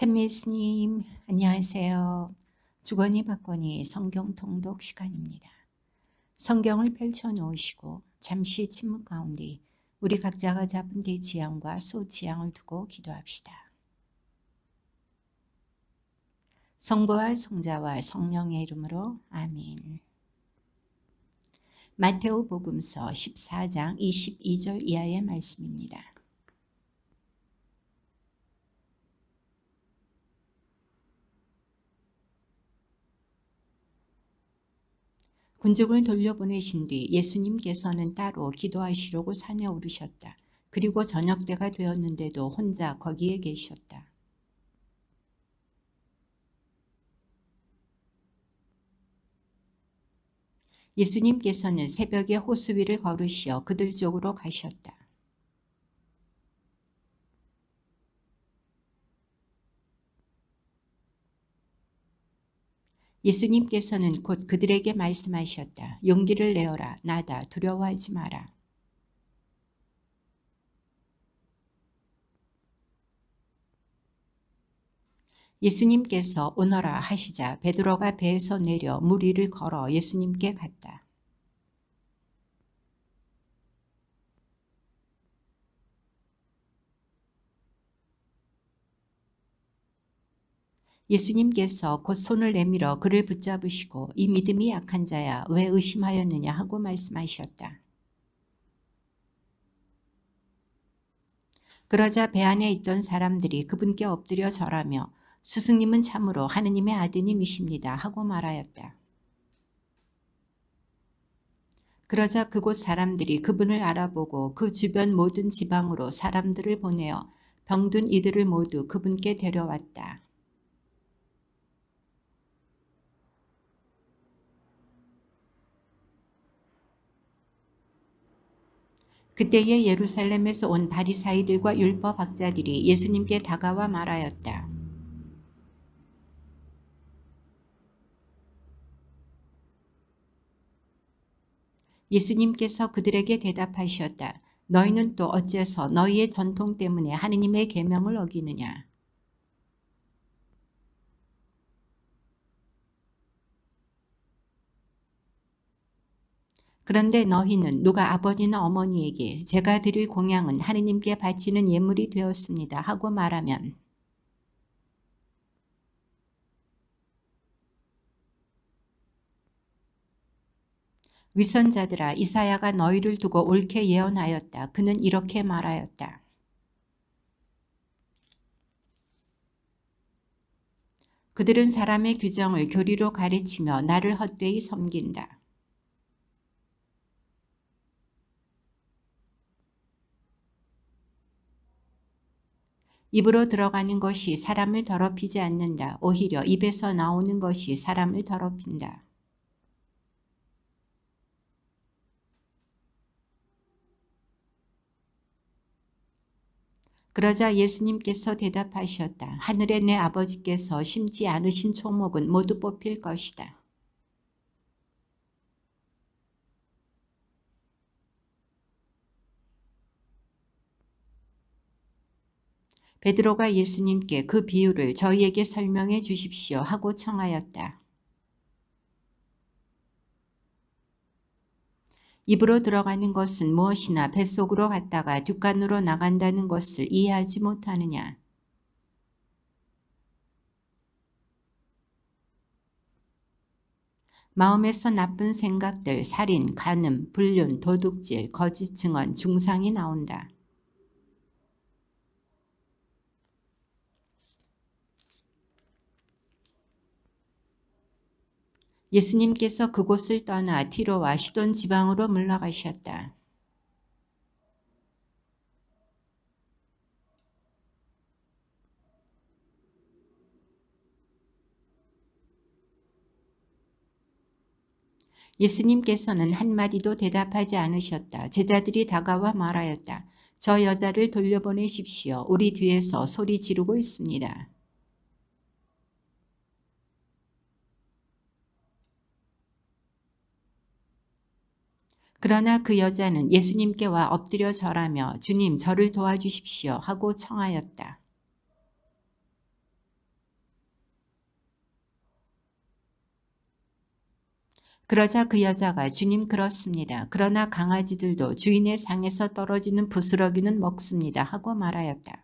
찬미 예수님, 안녕하세요. 주거니 받거니 성경 통독 시간입니다. 성경을 펼쳐놓으시고 잠시 침묵 가운데 우리 각자가 잡은 대지향과 소지향을 두고 기도합시다. 성부와 성자와 성령의 이름으로 아멘. 마테오 복음서 14장 22절 이하의 말씀입니다. 군중을 돌려보내신 뒤 예수님께서는 따로 기도하시려고 산에 오르셨다. 그리고 저녁때가 되었는데도 혼자 거기에 계셨다. 예수님께서는 새벽에 호수 위를 걸으시어 그들 쪽으로 가셨다. 예수님께서는 곧 그들에게 말씀하셨다. 용기를 내어라. 나다. 두려워하지 마라. 예수님께서 오너라 하시자 베드로가 배에서 내려 물 위를 걸어 예수님께 갔다. 예수님께서 곧 손을 내밀어 그를 붙잡으시고 이 믿음이 약한 자야 왜 의심하였느냐 하고 말씀하셨다. 그러자 배 안에 있던 사람들이 그분께 엎드려 절하며 스승님은 참으로 하느님의 아드님이십니다 하고 말하였다. 그러자 그곳 사람들이 그분을 알아보고 그 주변 모든 지방으로 사람들을 보내어 병든 이들을 모두 그분께 데려왔다. 그때에 예루살렘에서 온 바리사이들과 율법학자들이 예수님께 다가와 말하였다. 예수님께서 그들에게 대답하셨다. 너희는 또 어째서 너희의 전통 때문에 하느님의 계명을 어기느냐. 그런데 너희는 누가 아버지나 어머니에게 제가 드릴 공양은 하느님께 바치는 예물이 되었습니다 하고 말하면 위선자들아 이사야가 너희를 두고 옳게 예언하였다. 그는 이렇게 말하였다. 그들은 사람의 규정을 교리로 가르치며 나를 헛되이 섬긴다. 입으로 들어가는 것이 사람을 더럽히지 않는다. 오히려 입에서 나오는 것이 사람을 더럽힌다. 그러자 예수님께서 대답하셨다. 하늘에 내 아버지께서 심지 않으신 초목은 모두 뽑힐 것이다. 베드로가 예수님께 그 비유를 저희에게 설명해 주십시오 하고 청하였다. 입으로 들어가는 것은 무엇이나 뱃속으로 갔다가 뒷간으로 나간다는 것을 이해하지 못하느냐. 마음에서 나쁜 생각들, 살인, 간음, 불륜, 도둑질, 거짓 증언, 중상이 나온다. 예수님께서 그곳을 떠나 티로와 시돈 지방으로 물러가셨다. 예수님께서는 한마디도 대답하지 않으셨다. 제자들이 다가와 말하였다. 저 여자를 돌려보내십시오. 우리 뒤에서 소리 지르고 있습니다. 그러나 그 여자는 예수님께 와 엎드려 절하며 주님 저를 도와주십시오 하고 청하였다. 그러자 그 여자가 주님 그렇습니다. 그러나 강아지들도 주인의 상에서 떨어지는 부스러기는 먹습니다. 하고 말하였다.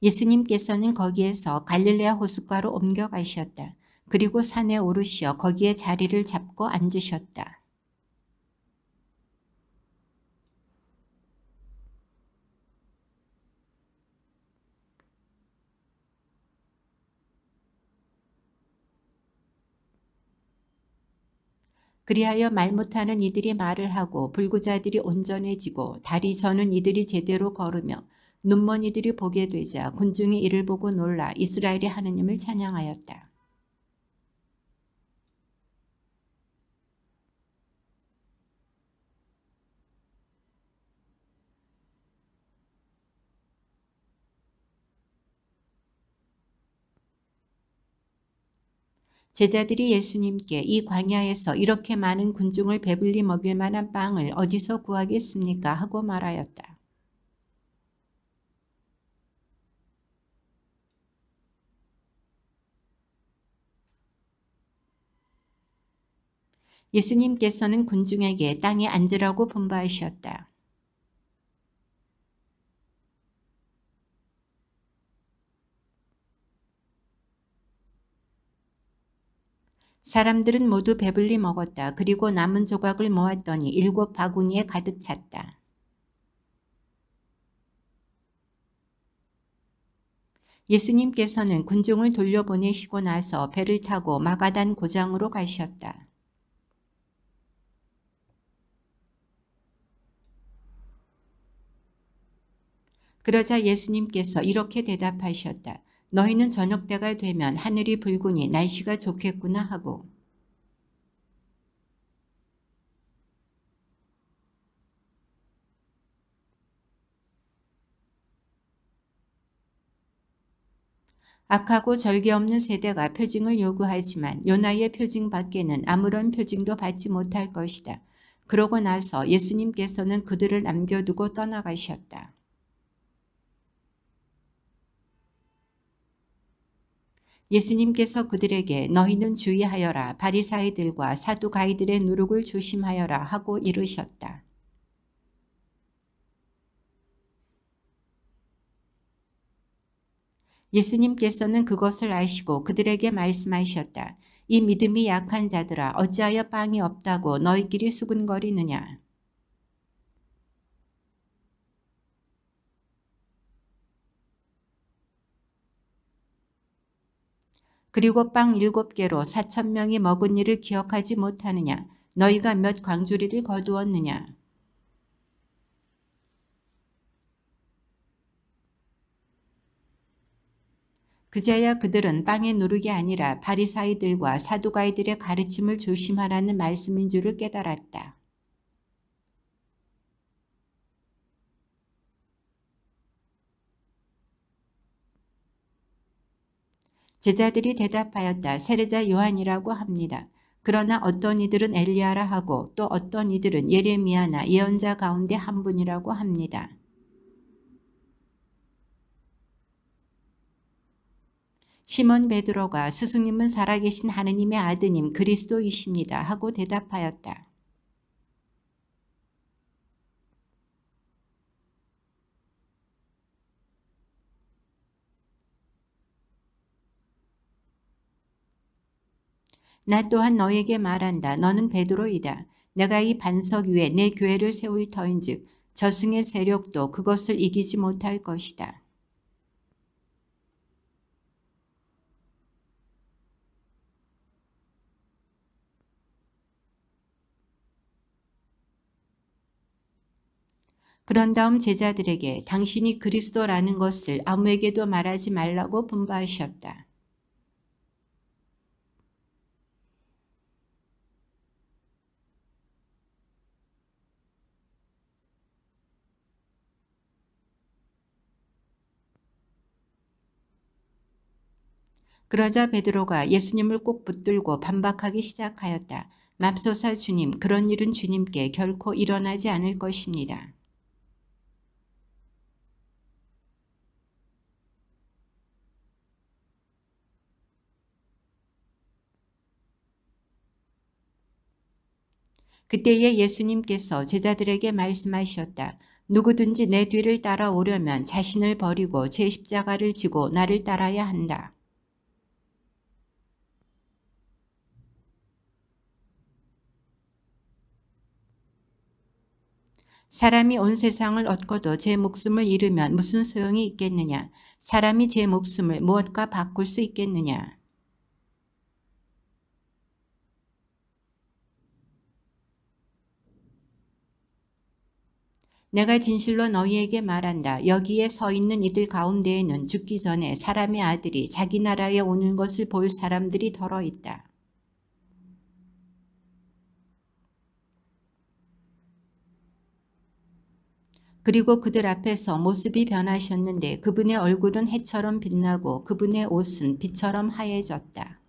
예수님께서는 거기에서 갈릴레아 호숫가로 옮겨가셨다. 그리고 산에 오르시어 거기에 자리를 잡고 앉으셨다. 그리하여 말 못하는 이들이 말을 하고 불구자들이 온전해지고 다리 저는 이들이 제대로 걸으며 눈먼 이들이 보게 되자 군중이 이를 보고 놀라 이스라엘의 하느님을 찬양하였다. 제자들이 예수님께 이 광야에서 이렇게 많은 군중을 배불리 먹일 만한 빵을 어디서 구하겠습니까? 하고 말하였다. 예수님께서는 군중에게 땅에 앉으라고 분부하셨다. 사람들은 모두 배불리 먹었다. 그리고 남은 조각을 모았더니 7 바구니에 가득 찼다. 예수님께서는 군중을 돌려보내시고 나서 배를 타고 마가단 고장으로 가셨다. 그러자 예수님께서 이렇게 대답하셨다. 너희는 저녁 때가 되면 하늘이 붉으니 날씨가 좋겠구나 하고 악하고 절개 없는 세대가 표징을 요구하지만 요나의 표징 밖에는 아무런 표징도 받지 못할 것이다. 그러고 나서 예수님께서는 그들을 남겨두고 떠나가셨다. 예수님께서 그들에게 너희는 주의하여라 바리사이들과 사두가이들의 누룩을 조심하여라 하고 이르셨다. 예수님께서는 그것을 아시고 그들에게 말씀하셨다. 이 믿음이 약한 자들아 어찌하여 빵이 없다고 너희끼리 수군거리느냐. 그리고 빵 7개로 4,000명이 먹은 일을 기억하지 못하느냐. 너희가 몇 광주리를 거두었느냐. 그제야 그들은 빵의 누룩이 아니라 바리사이들과 사두가이들의 가르침을 조심하라는 말씀인 줄을 깨달았다. 제자들이 대답하였다. 세례자 요한이라고 합니다. 그러나 어떤 이들은 엘리야라 하고 또 어떤 이들은 예레미야나 예언자 가운데 한 분이라고 합니다. 시몬 베드로가 스승님은 살아계신 하느님의 아드님 그리스도이십니다 하고 대답하였다. 나 또한 너에게 말한다. 너는 베드로이다. 내가 이 반석 위에 내 교회를 세울 터인즉 저승의 세력도 그것을 이기지 못할 것이다. 그런 다음 제자들에게 당신이 그리스도라는 것을 아무에게도 말하지 말라고 분부하셨다. 그러자 베드로가 예수님을 꼭 붙들고 반박하기 시작하였다. 맙소사 주님, 그런 일은 주님께 결코 일어나지 않을 것입니다. 그때에 예수님께서 제자들에게 말씀하셨다. 누구든지 내 뒤를 따라오려면 자신을 버리고 제 십자가를 지고 나를 따라야 한다. 사람이 온 세상을 얻고도 제 목숨을 잃으면 무슨 소용이 있겠느냐? 사람이 제 목숨을 무엇과 바꿀 수 있겠느냐? 내가 진실로 너희에게 말한다. 여기에 서 있는 이들 가운데에는 죽기 전에 사람의 아들이 자기 나라에 오는 것을 볼 사람들이 덜어 있다. 그리고 그들 앞에서 모습이 변하셨는데 그분의 얼굴은 해처럼 빛나고 그분의 옷은 빛처럼 하얘졌다.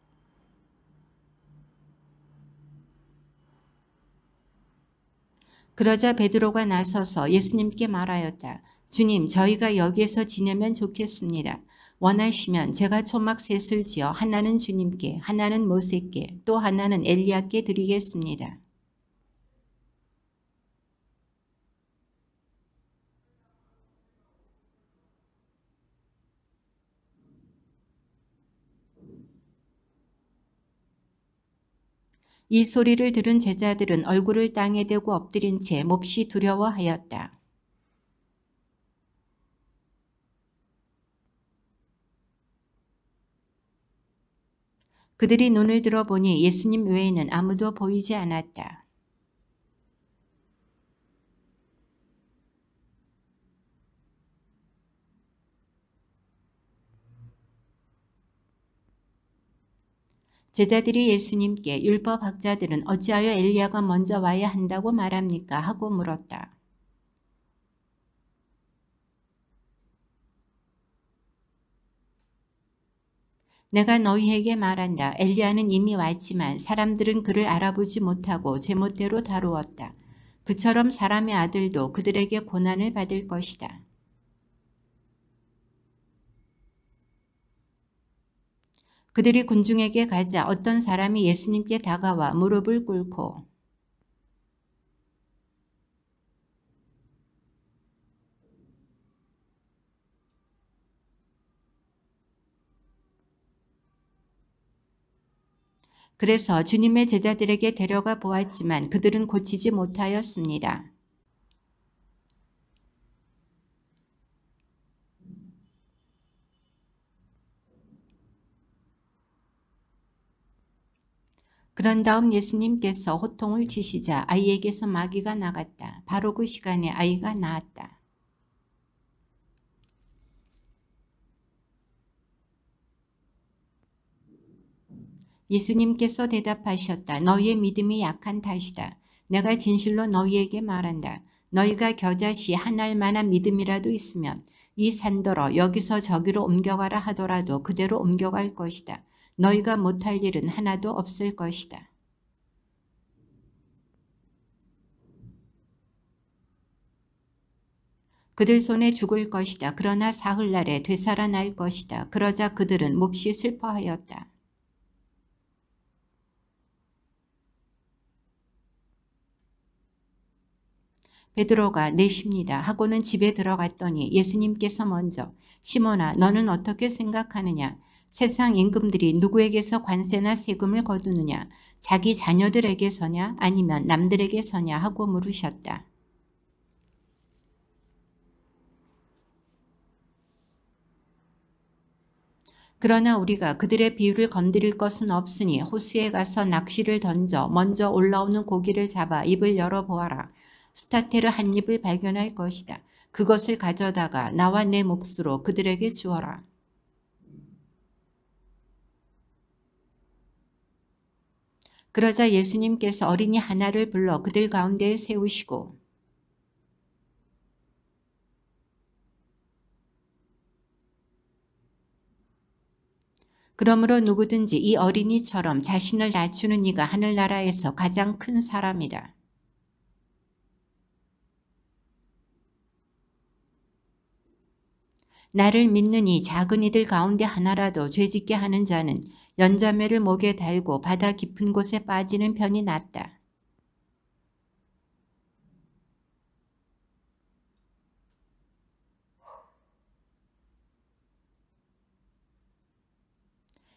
그러자 베드로가 나서서 예수님께 말하였다. 주님, 저희가 여기에서 지내면 좋겠습니다. 원하시면 제가 초막 셋을 지어 하나는 주님께, 하나는 모세께, 또 하나는 엘리야께 드리겠습니다. 이 소리를 들은 제자들은 얼굴을 땅에 대고 엎드린 채 몹시 두려워하였다. 그들이 눈을 들어보니 예수님 외에는 아무도 보이지 않았다. 제자들이 예수님께 율법학자들은 어찌하여 엘리야가 먼저 와야 한다고 말합니까? 하고 물었다. 내가 너희에게 말한다. 엘리야는 이미 왔지만 사람들은 그를 알아보지 못하고 제멋대로 다루었다. 그처럼 사람의 아들도 그들에게 고난을 받을 것이다. 그들이 군중에게 가자 어떤 사람이 예수님께 다가와 무릎을 꿇고 그래서 주님의 제자들에게 데려가 보았지만 그들은 고치지 못하였습니다. 그런 다음 예수님께서 호통을 치시자 아이에게서 마귀가 나갔다. 바로 그 시간에 아이가 나았다. 예수님께서 대답하셨다. 너희의 믿음이 약한 탓이다. 내가 진실로 너희에게 말한다. 너희가 겨자씨 한 알만한 믿음이라도 있으면 이 산더러 여기서 저기로 옮겨가라 하더라도 그대로 옮겨갈 것이다. 너희가 못할 일은 하나도 없을 것이다. 그들 손에 죽을 것이다. 그러나 사흘날에 되살아날 것이다. 그러자 그들은 몹시 슬퍼하였다. 베드로가 내쉽니다 하고는 집에 들어갔더니 예수님께서 먼저 시몬아 너는 어떻게 생각하느냐? 세상 임금들이 누구에게서 관세나 세금을 거두느냐? 자기 자녀들에게서냐 아니면 남들에게서냐 하고 물으셨다. 그러나 우리가 그들의 비유를 건드릴 것은 없으니 호수에 가서 낚시를 던져 먼저 올라오는 고기를 잡아 입을 열어보아라. 스타테르 한 입을 발견할 것이다. 그것을 가져다가 나와 내 몫으로 그들에게 주어라. 그러자 예수님께서 어린이 하나를 불러 그들 가운데에 세우시고 그러므로 누구든지 이 어린이처럼 자신을 낮추는 이가 하늘나라에서 가장 큰 사람이다. 나를 믿는 이 작은 이들 가운데 하나라도 죄짓게 하는 자는 연자매를 목에 달고 바다 깊은 곳에 빠지는 편이 낫다.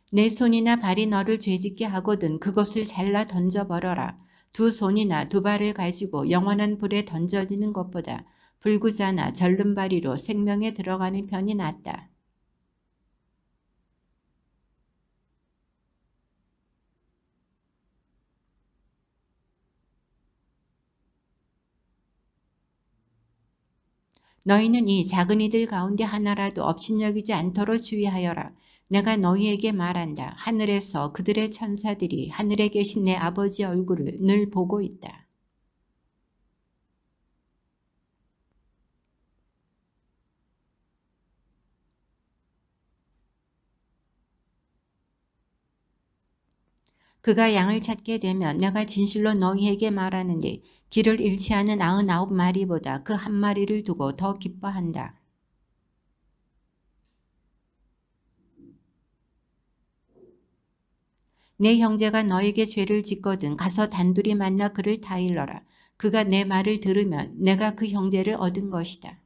내 손이나 발이 너를 죄짓게 하거든 그것을 잘라 던져버려라. 두 손이나 두 발을 가지고 영원한 불에 던져지는 것보다 불구자나 절름발이로 생명에 들어가는 편이 낫다. 너희는 이 작은 이들 가운데 하나라도 업신여기지 않도록 주의하여라. 내가 너희에게 말한다. 하늘에서 그들의 천사들이 하늘에 계신 내 아버지 얼굴을 늘 보고 있다. 그가 양을 찾게 되면 내가 진실로 너희에게 말하는데 길을 잃지 않은 99마리보다 그 한 마리를 두고 더 기뻐한다. 내 형제가 너에게 죄를 짓거든 가서 단둘이 만나 그를 타일러라. 그가 내 말을 들으면 내가 그 형제를 얻은 것이다.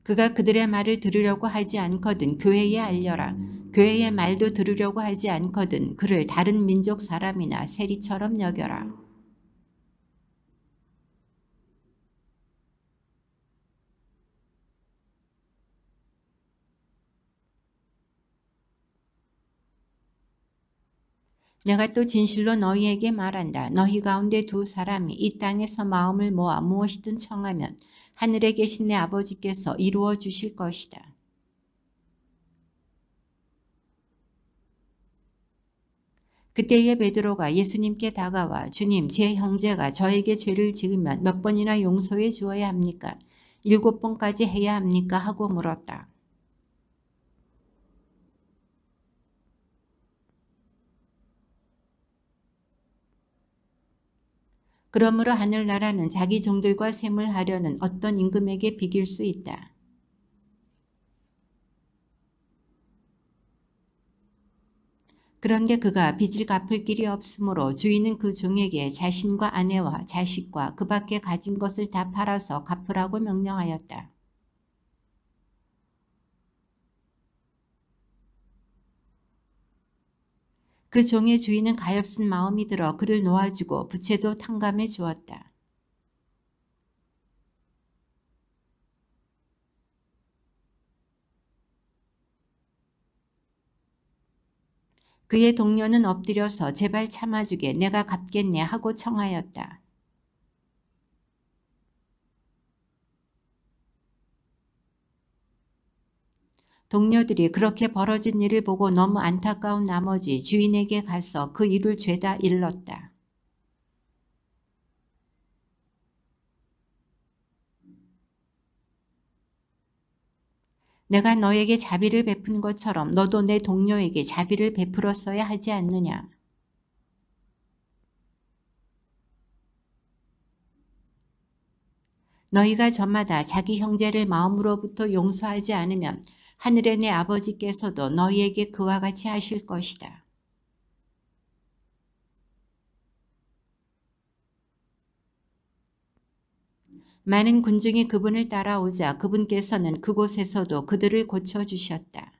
그가 그들의 말을 들으려고 하지 않거든 교회에 알려라. 교회의 말도 들으려고 하지 않거든 그를 다른 민족 사람이나 세리처럼 여겨라. 내가 또 진실로 너희에게 말한다. 너희 가운데 두 사람이 이 땅에서 마음을 모아 무엇이든 청하면 하늘에 계신 내 아버지께서 이루어 주실 것이다. 그때에 베드로가 예수님께 다가와 주님 제 형제가 저에게 죄를 지으면 몇 번이나 용서해 주어야 합니까? 7번까지 해야 합니까? 하고 물었다. 그러므로 하늘나라는 자기 종들과 셈을 하려는 어떤 임금에게 비길 수 있다. 그런데 그가 빚을 갚을 길이 없으므로 주인은 그 종에게 자신과 아내와 자식과 그 밖에 가진 것을 다 팔아서 갚으라고 명령하였다. 그 종의 주인은 가엾은 마음이 들어 그를 놓아주고 부채도 탕감해 주었다. 그의 동료는 엎드려서 제발 참아주게 내가 갚겠네 하고 청하였다. 동료들이 그렇게 벌어진 일을 보고 너무 안타까운 나머지 주인에게 가서 그 일을 죄다 일렀다. 내가 너에게 자비를 베푼 것처럼 너도 내 동료에게 자비를 베풀었어야 하지 않느냐. 너희가 저마다 자기 형제를 마음으로부터 용서하지 않으면 하늘의 내 아버지께서도 너희에게 그와 같이 하실 것이다. 많은 군중이 그분을 따라오자 그분께서는 그곳에서도 그들을 고쳐주셨다.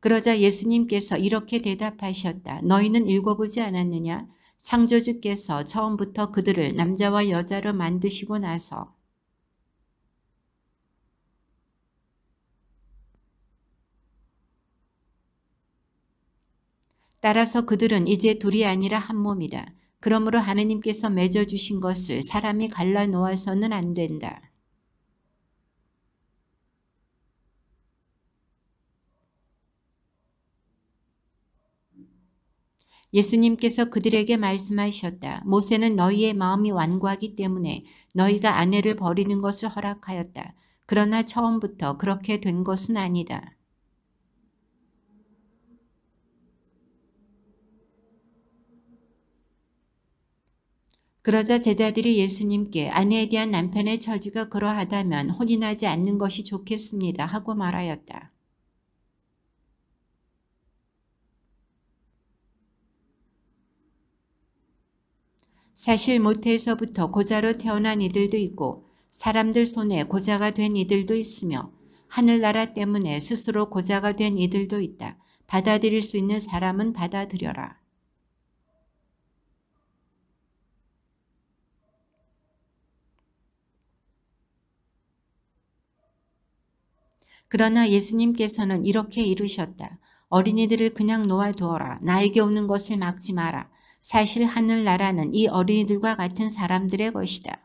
그러자 예수님께서 이렇게 대답하셨다. 너희는 읽어보지 않았느냐? 창조주께서 처음부터 그들을 남자와 여자로 만드시고 나서 따라서 그들은 이제 둘이 아니라 한 몸이다. 그러므로 하느님께서 맺어주신 것을 사람이 갈라놓아서는 안 된다. 예수님께서 그들에게 말씀하셨다. 모세는 너희의 마음이 완고하기 때문에 너희가 아내를 버리는 것을 허락하였다. 그러나 처음부터 그렇게 된 것은 아니다. 그러자 제자들이 예수님께 아내에 대한 남편의 처지가 그러하다면 혼인하지 않는 것이 좋겠습니다 하고 말하였다. 사실 모태에서부터 고자로 태어난 이들도 있고 사람들 손에 고자가 된 이들도 있으며 하늘나라 때문에 스스로 고자가 된 이들도 있다. 받아들일 수 있는 사람은 받아들여라. 그러나 예수님께서는 이렇게 이르셨다. 어린이들을 그냥 놓아두어라. 나에게 오는 것을 막지 마라. 사실 하늘나라는 이 어린이들과 같은 사람들의 것이다.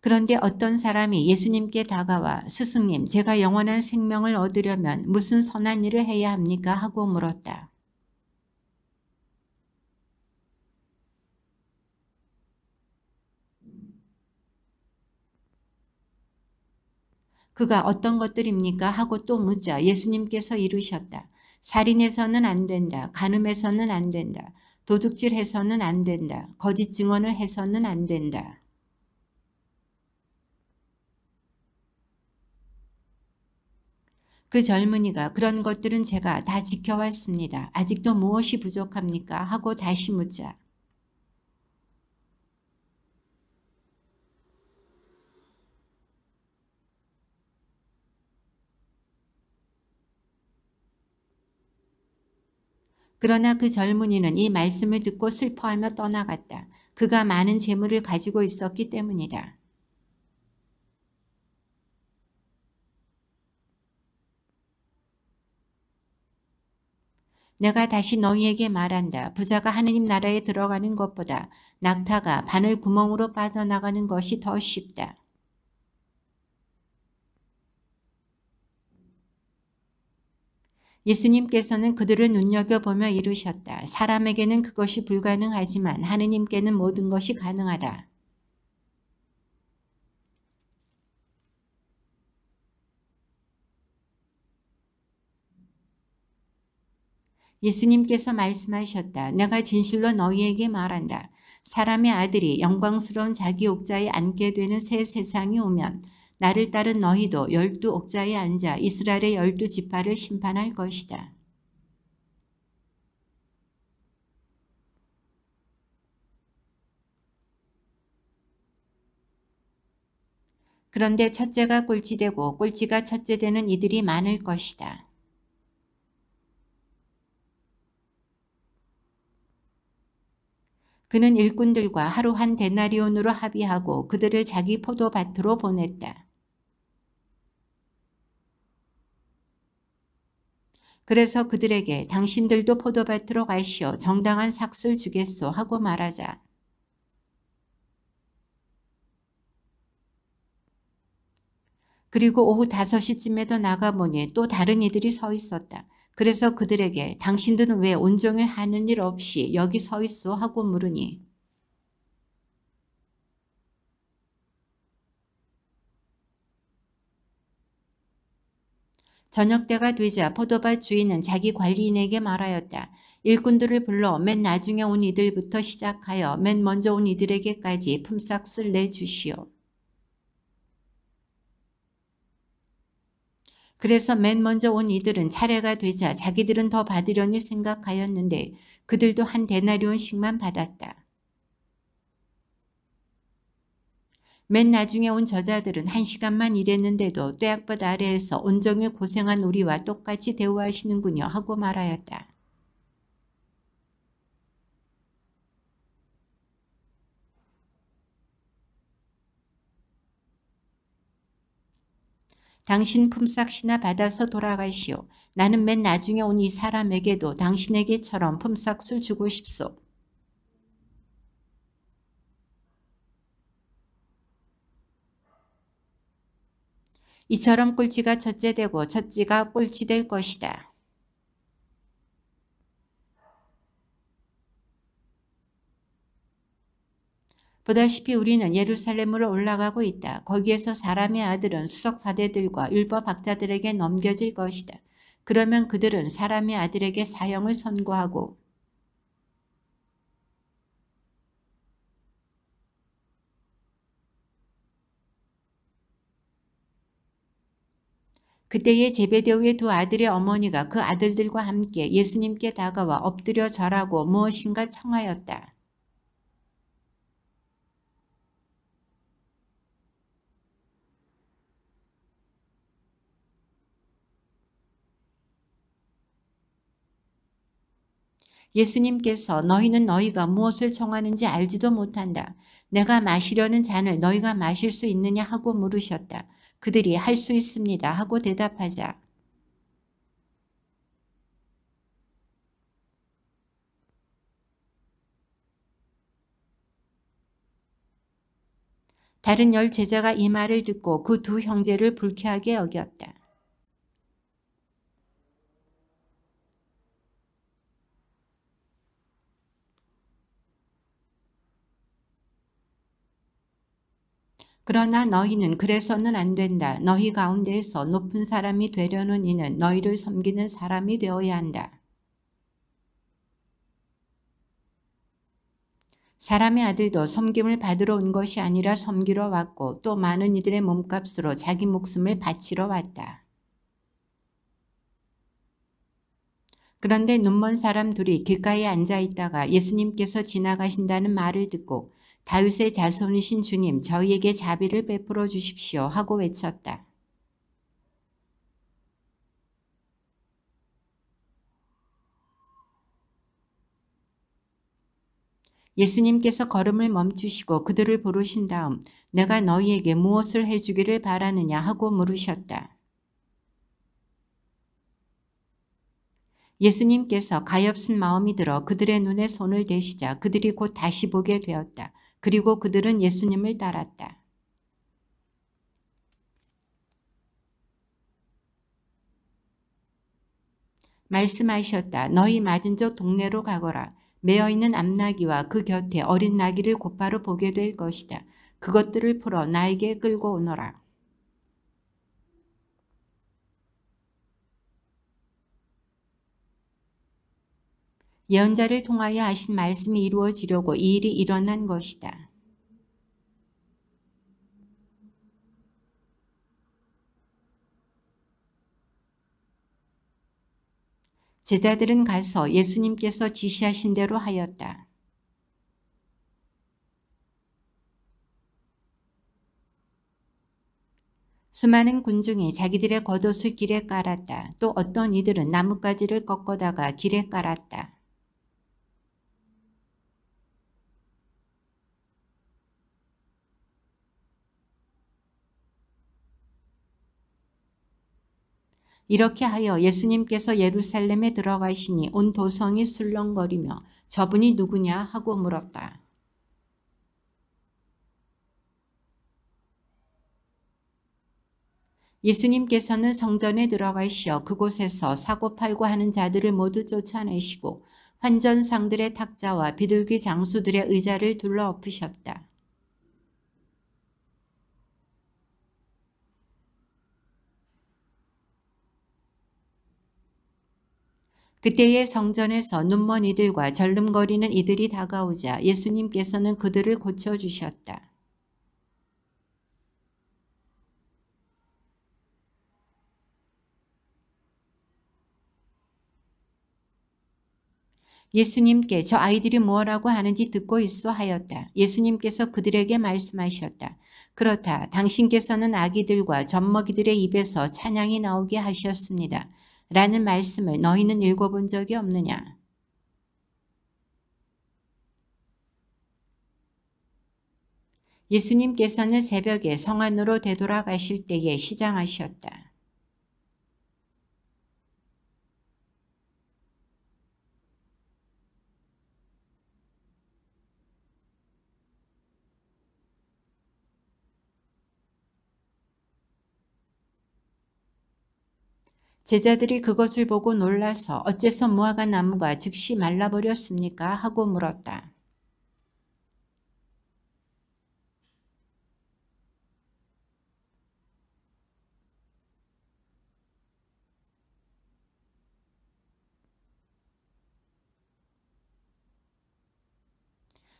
그런데 어떤 사람이 예수님께 다가와 스승님, 제가 영원한 생명을 얻으려면 무슨 선한 일을 해야 합니까? 하고 물었다. 그가 어떤 것들입니까? 하고 또 묻자 예수님께서 이르셨다. 살인해서는 안 된다. 간음해서는 안 된다. 도둑질해서는 안 된다. 거짓 증언을 해서는 안 된다. 그 젊은이가 그런 것들은 제가 다 지켜왔습니다. 아직도 무엇이 부족합니까? 하고 다시 묻자. 그러나 그 젊은이는 이 말씀을 듣고 슬퍼하며 떠나갔다. 그가 많은 재물을 가지고 있었기 때문이다. 내가 다시 너희에게 말한다. 부자가 하느님 나라에 들어가는 것보다 낙타가 바늘 구멍으로 빠져나가는 것이 더 쉽다. 예수님께서는 그들을 눈여겨보며 이르셨다. 사람에게는 그것이 불가능하지만 하느님께는 모든 것이 가능하다. 예수님께서 말씀하셨다. 내가 진실로 너희에게 말한다. 사람의 아들이 영광스러운 자기 옥자에 앉게 되는 새 세상이 오면 나를 따른 너희도 12옥자에 앉아 이스라엘의 12지파를 심판할 것이다. 그런데 첫째가 꼴찌되고 꼴찌가 첫째 되는 이들이 많을 것이다. 그는 일꾼들과 하루 한 데나리온으로 합의하고 그들을 자기 포도밭으로 보냈다. 그래서 그들에게 당신들도 포도밭으로 가시오. 정당한 삭슬 주겠소 하고 말하자. 그리고 오후 5시쯤에도 나가보니 또 다른 이들이 서 있었다. 그래서 그들에게 당신들은 왜 온종일 하는 일 없이 여기 서 있어 하고 물으니 저녁 때가 되자 포도밭 주인은 자기 관리인에게 말하였다. 일꾼들을 불러 맨 나중에 온 이들부터 시작하여 맨 먼저 온 이들에게까지 품삯을 내주시오. 그래서 맨 먼저 온 이들은 차례가 되자 자기들은 더 받으려니 생각하였는데 그들도 한 데나리온씩만 받았다. 맨 나중에 온 저자들은 1시간만 일했는데도 뙤약볕 아래에서 온종일 고생한 우리와 똑같이 대우하시는군요 하고 말하였다. 당신 품삯이나 받아서 돌아가시오. 나는 맨 나중에 온 이 사람에게도 당신에게처럼 품삯을 주고 싶소. 이처럼 꼴찌가 첫째 되고 첫째가 꼴찌 될 것이다. 보다시피 우리는 예루살렘으로 올라가고 있다. 거기에서 사람의 아들은 수석사대들과 율법학자들에게 넘겨질 것이다. 그러면 그들은 사람의 아들에게 사형을 선고하고 그때에 제베데오의 두 아들의 어머니가 그 아들들과 함께 예수님께 다가와 엎드려 절하고 무엇인가 청하였다. 예수님께서 너희는 너희가 무엇을 청하는지 알지도 못한다. 내가 마시려는 잔을 너희가 마실 수 있느냐 하고 물으셨다. 그들이 할 수 있습니다 하고 대답하자 다른 10 제자가 이 말을 듣고 그 두 형제를 불쾌하게 여겼다. 그러나 너희는 그래서는 안 된다. 너희 가운데에서 높은 사람이 되려는 이는 너희를 섬기는 사람이 되어야 한다. 사람의 아들도 섬김을 받으러 온 것이 아니라 섬기러 왔고 또 많은 이들의 몸값으로 자기 목숨을 바치러 왔다. 그런데 눈먼 사람 둘이 길가에 앉아 있다가 예수님께서 지나가신다는 말을 듣고 다윗의 자손이신 주님 저희에게 자비를 베풀어 주십시오 하고 외쳤다. 예수님께서 걸음을 멈추시고 그들을 부르신 다음 내가 너희에게 무엇을 해주기를 바라느냐 하고 물으셨다. 예수님께서 가엾은 마음이 들어 그들의 눈에 손을 대시자 그들이 곧 다시 보게 되었다. 그리고 그들은 예수님을 따랐다. 말씀하셨다. 너희 맞은쪽 동네로 가거라. 매어있는 암나귀와 그 곁에 어린 나귀를 곧바로 보게 될 것이다. 그것들을 풀어 나에게 끌고 오너라. 예언자를 통하여 하신 말씀이 이루어지려고 이 일이 일어난 것이다. 제자들은 가서 예수님께서 지시하신 대로 하였다. 수많은 군중이 자기들의 겉옷을 길에 깔았다. 또 어떤 이들은 나뭇가지를 꺾어다가 길에 깔았다. 이렇게 하여 예수님께서 예루살렘에 들어가시니 온 도성이 술렁거리며 저분이 누구냐 하고 물었다. 예수님께서는 성전에 들어가시어 그곳에서 사고팔고 하는 자들을 모두 쫓아내시고 환전상들의 탁자와 비둘기 장수들의 의자를 둘러 엎으셨다. 그때의 성전에서 눈먼 이들과 절름거리는 이들이 다가오자 예수님께서는 그들을 고쳐주셨다. 예수님께 저 아이들이 뭐라고 하는지 듣고 있어 하였다. 예수님께서 그들에게 말씀하셨다. 그렇다. 당신께서는 아기들과 젖먹이들의 입에서 찬양이 나오게 하셨습니다. 라는 말씀을 너희는 읽어본 적이 없느냐. 예수님께서는 새벽에 성 안으로 되돌아가실 때에 시장하셨다. 제자들이 그것을 보고 놀라서 어째서 무화과 나무가 즉시 말라버렸습니까? 하고 물었다.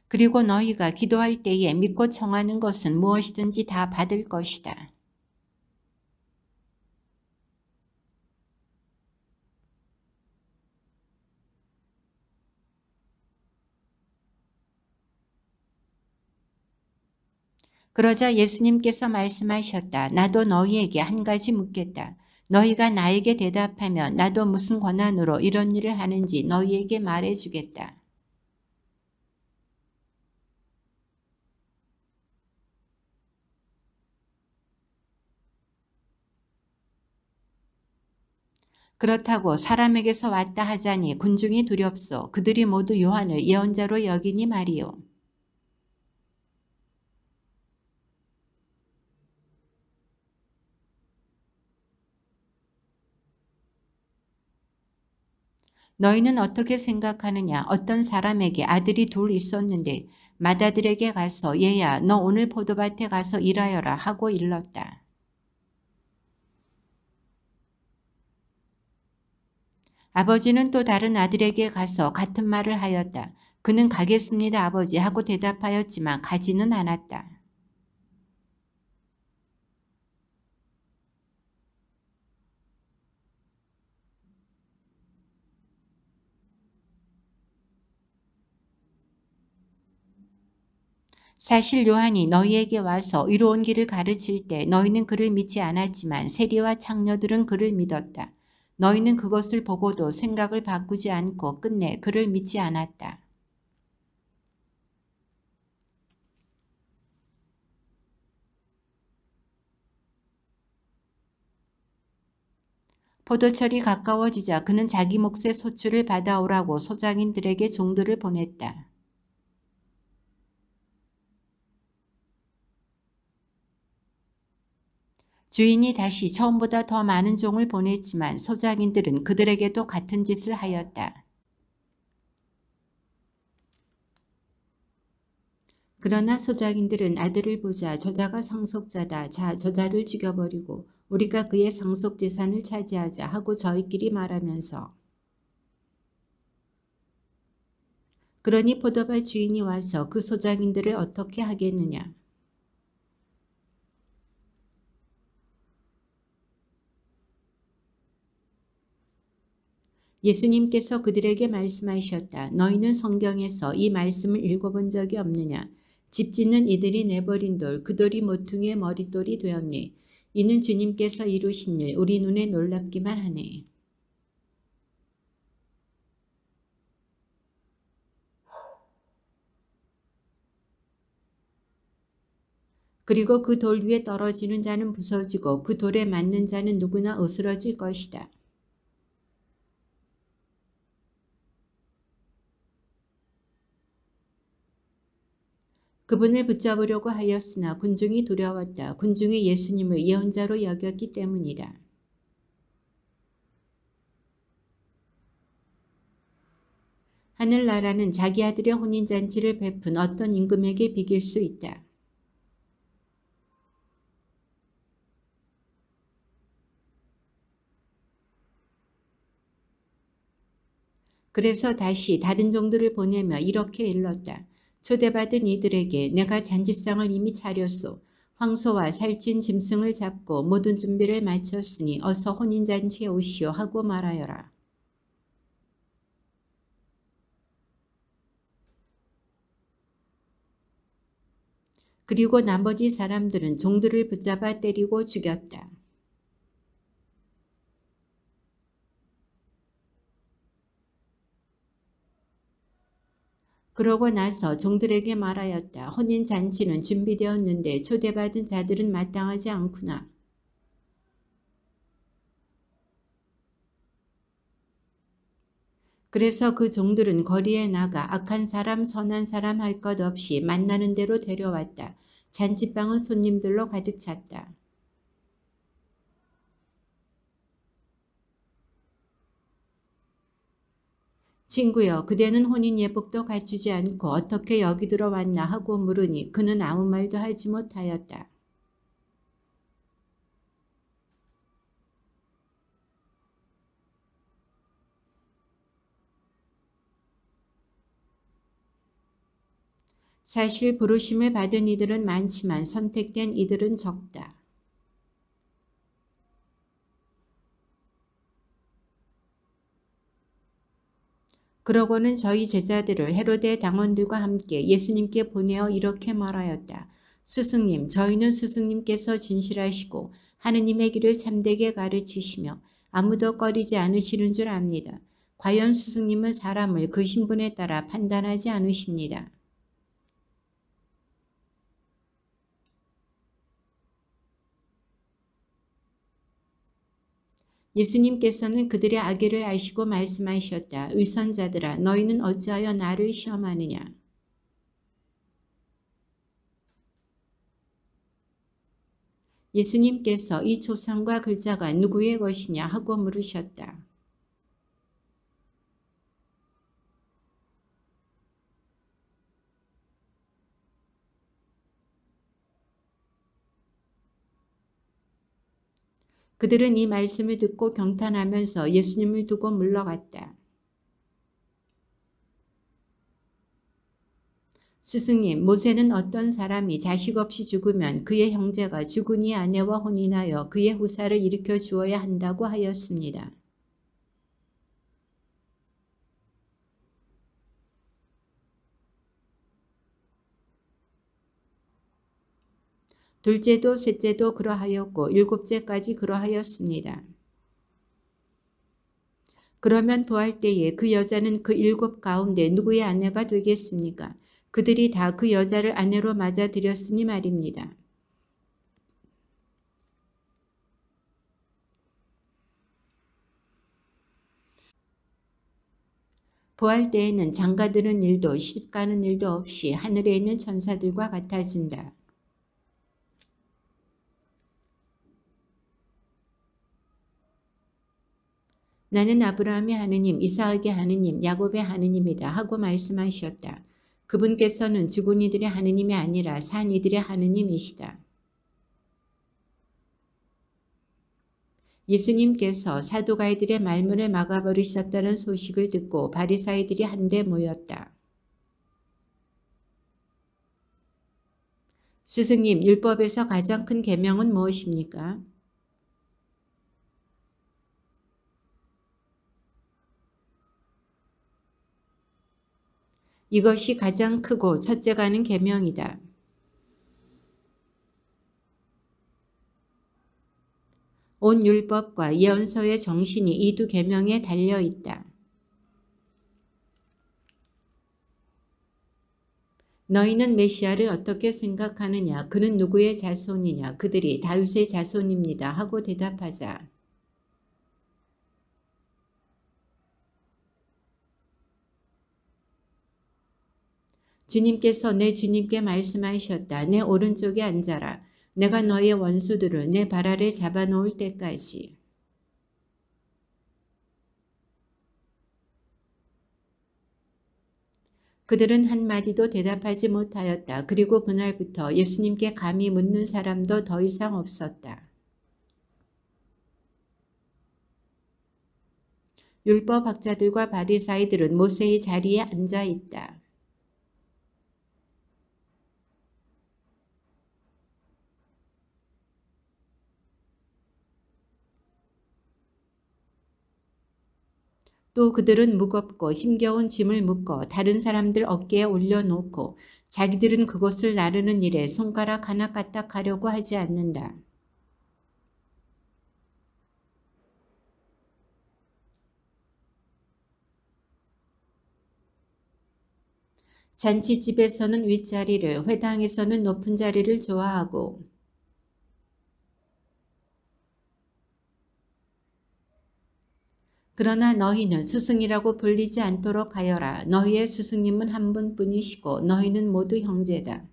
그리고 너희가 기도할 때에 믿고 청하는 것은 무엇이든지 다 받을 것이다. 그러자 예수님께서 말씀하셨다. 나도 너희에게 한 가지 묻겠다. 너희가 나에게 대답하면 나도 무슨 권한으로 이런 일을 하는지 너희에게 말해주겠다. 그렇다고 사람에게서 왔다 하자니 군중이 두렵소. 그들이 모두 요한을 예언자로 여기니 말이요. 너희는 어떻게 생각하느냐? 어떤 사람에게 아들이 둘 있었는데 맏아들에게 가서 얘야 너 오늘 포도밭에 가서 일하여라 하고 일렀다. 아버지는 또 다른 아들에게 가서 같은 말을 하였다. 그는 가겠습니다 아버지 하고 대답하였지만 가지는 않았다. 사실 요한이 너희에게 와서 이로운 길을 가르칠 때 너희는 그를 믿지 않았지만 세리와 창녀들은 그를 믿었다. 너희는 그것을 보고도 생각을 바꾸지 않고 끝내 그를 믿지 않았다. 포도철이 가까워지자 그는 자기 몫의 소출을 받아오라고 소장인들에게 종들을 보냈다. 주인이 다시 처음보다 더 많은 종을 보냈지만 소장인들은 그들에게도 같은 짓을 하였다. 그러나 소장인들은 아들을 보자 저자가 상속자다. 자 저자를 죽여버리고 우리가 그의 상속재산을 차지하자 하고 저희끼리 말하면서 그러니 포도밭 주인이 와서 그 소장인들을 어떻게 하겠느냐. 예수님께서 그들에게 말씀하셨다. 너희는 성경에서 이 말씀을 읽어본 적이 없느냐. 집 짓는 이들이 내버린 돌, 그 돌이 모퉁이의 머릿돌이 되었네. 이는 주님께서 이루신 일, 우리 눈에 놀랍기만 하네. 그리고 그 돌 위에 떨어지는 자는 부서지고 그 돌에 맞는 자는 누구나 으스러질 것이다. 그분을 붙잡으려고 하였으나 군중이 두려웠다. 군중이 예수님을 예언자로 여겼기 때문이다. 하늘나라는 자기 아들의 혼인잔치를 베푼 어떤 임금에게 비길 수 있다. 그래서 다시 다른 종들을 보내며 이렇게 일렀다. 초대받은 이들에게 내가 잔치상을 이미 차렸소. 황소와 살찐 짐승을 잡고 모든 준비를 마쳤으니 어서 혼인잔치에 오시오 하고 말하여라. 그리고 나머지 사람들은 종들을 붙잡아 때리고 죽였다. 그러고 나서 종들에게 말하였다. 혼인잔치는 준비되었는데 초대받은 자들은 마땅하지 않구나. 그래서 그 종들은 거리에 나가 악한 사람 선한 사람 할 것 없이 만나는 대로 데려왔다. 잔치방은 손님들로 가득 찼다. 친구여, 그대는 혼인 예복도 갖추지 않고 어떻게 여기 들어왔나 하고 물으니 그는 아무 말도 하지 못하였다. 사실 부르심을 받은 이들은 많지만 선택된 이들은 적다. 그러고는 저희 제자들을 헤로데 당원들과 함께 예수님께 보내어 이렇게 말하였다. 스승님, 저희는 스승님께서 진실하시고 하느님의 길을 참되게 가르치시며 아무도 꺼리지 않으시는 줄 압니다. 과연 스승님은 사람을 그 신분에 따라 판단하지 않으십니다. 예수님께서는 그들의 악의를 아시고 말씀하셨다. 위선자들아, 너희는 어찌하여 나를 시험하느냐. 예수님께서 이 초상과 글자가 누구의 것이냐 하고 물으셨다. 그들은 이 말씀을 듣고 경탄하면서 예수님을 두고 물러갔다. 스승님, 모세는 어떤 사람이 자식 없이 죽으면 그의 형제가 죽은 이 아내와 혼인하여 그의 후사를 일으켜 주어야 한다고 하였습니다. 둘째도 셋째도 그러하였고 일곱째까지 그러하였습니다. 그러면 도할 때에 그 여자는 그 일곱 가운데 누구의 아내가 되겠습니까? 그들이 다 그 여자를 아내로 맞아들였으니 말입니다. 부활 때에는 장가드는 일도 시집가는 일도 없이 하늘에 있는 천사들과 같아진다. 나는 아브라함의 하느님, 이삭의 하느님, 야곱의 하느님이다 하고 말씀하셨다. 그분께서는 죽은 이들의 하느님이 아니라 산 이들의 하느님이시다. 예수님께서 사두가이들의 말문을 막아버리셨다는 소식을 듣고 바리사이들이 한데 모였다. 스승님, 율법에서 가장 큰 계명은 무엇입니까? 이것이 가장 크고 첫째가는 계명이다. 온 율법과 예언서의 정신이 이 두 계명에 달려 있다. 너희는 메시아를 어떻게 생각하느냐? 그는 누구의 자손이냐? 그들이 다윗의 자손입니다. 하고 대답하자. 주님께서 내 주님께 말씀하셨다. 내 오른쪽에 앉아라. 내가 너의 원수들을 내 발 아래 잡아놓을 때까지. 그들은 한마디도 대답하지 못하였다. 그리고 그날부터 예수님께 감히 묻는 사람도 더 이상 없었다. 율법학자들과 바리사이들은 모세의 자리에 앉아 있다. 또 그들은 무겁고 힘겨운 짐을 묶어 다른 사람들 어깨에 올려놓고 자기들은 그것을 나르는 일에 손가락 하나 까딱하려고 하지 않는다. 잔치집에서는 윗자리를, 회당에서는 높은 자리를 좋아하고 그러나 너희는 스승이라고 불리지 않도록 하여라. 너희의 스승님은 한 분뿐이시고 너희는 모두 형제다.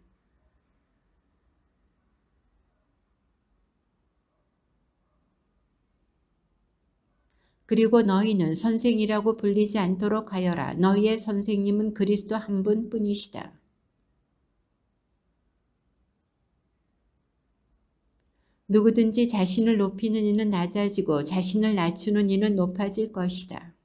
그리고 너희는 선생이라고 불리지 않도록 하여라. 너희의 선생님은 그리스도 한 분뿐이시다. 누구든지 자신을 높이는 이는 낮아지고 자신을 낮추는 이는 높아질 것이다.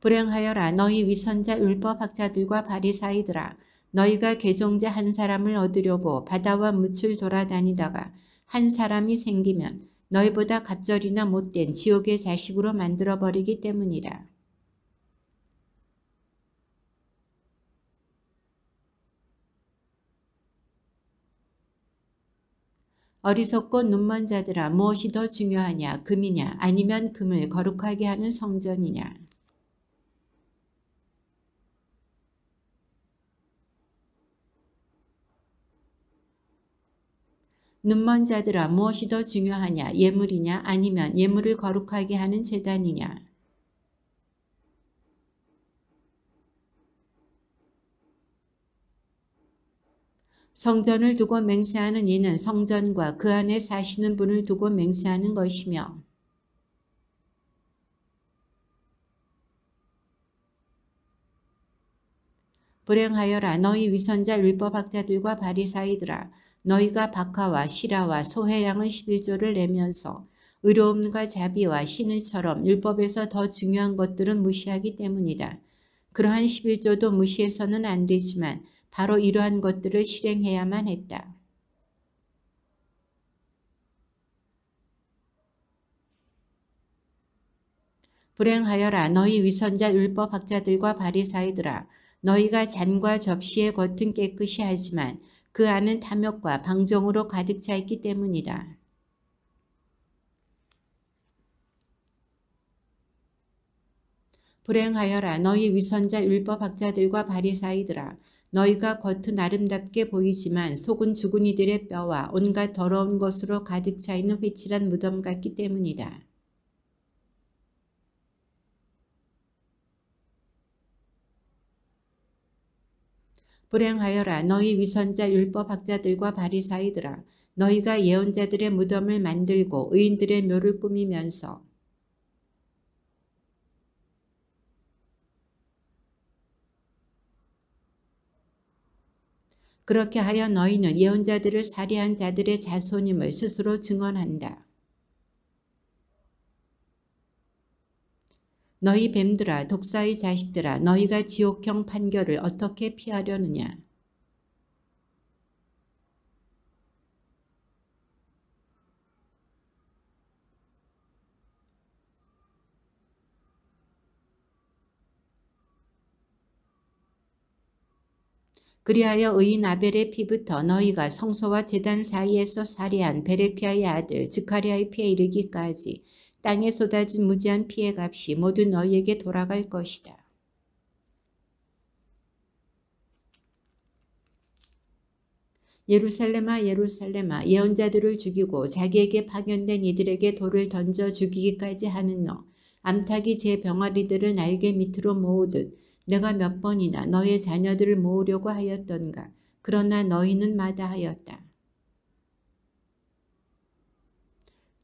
불행하여라 너희 위선자 율법학자들과 바리사이들아 너희가 개종자 한 사람을 얻으려고 바다와 묻을 돌아다니다가 한 사람이 생기면 너희보다 갑절이나 못된 지옥의 자식으로 만들어버리기 때문이다. 어리석고 눈먼 자들아 무엇이 더 중요하냐 금이냐 아니면 금을 거룩하게 하는 성전이냐. 눈먼 자들아 무엇이 더 중요하냐 예물이냐 아니면 예물을 거룩하게 하는 제단이냐. 성전을 두고 맹세하는 이는 성전과 그 안에 사시는 분을 두고 맹세하는 것이며 불행하여라 너희 위선자 율법학자들과 바리사이들아 너희가 박하와 시라와 소의 양을 11조를 내면서 의로움과 자비와 신의처럼 율법에서 더 중요한 것들은 무시하기 때문이다. 그러한 11조도 무시해서는 안 되지만 바로 이러한 것들을 실행해야만 했다. 불행하여라 너희 위선자 율법학자들과 바리사이들아 너희가 잔과 접시의 겉은 깨끗이 하지만 그 안은 탐욕과 방종으로 가득 차 있기 때문이다. 불행하여라 너희 위선자 율법학자들과 바리사이들아 너희가 겉은 아름답게 보이지만 속은 죽은 이들의 뼈와 온갖 더러운 것으로 가득 차 있는 회칠한 무덤 같기 때문이다. 불행하여라 너희 위선자 율법학자들과 바리사이들아 너희가 예언자들의 무덤을 만들고 의인들의 묘를 꾸미면서 그렇게 하여 너희는 예언자들을 살해한 자들의 자손임을 스스로 증언한다. 너희 뱀들아 독사의 자식들아 너희가 지옥형 판결을 어떻게 피하려느냐. 그리하여 의인 아벨의 피부터 너희가 성소와 제단 사이에서 살해한 베레키아의 아들 즈카리아의 피에 이르기까지 땅에 쏟아진 무지한 피의 값이 모두 너희에게 돌아갈 것이다. 예루살렘아 예루살렘아 예언자들을 죽이고 자기에게 파견된 이들에게 돌을 던져 죽이기까지 하는 너 암탉이 제 병아리들을 날개 밑으로 모으듯 내가 몇 번이나 너의 자녀들을 모으려고 하였던가. 그러나 너희는 마다하였다.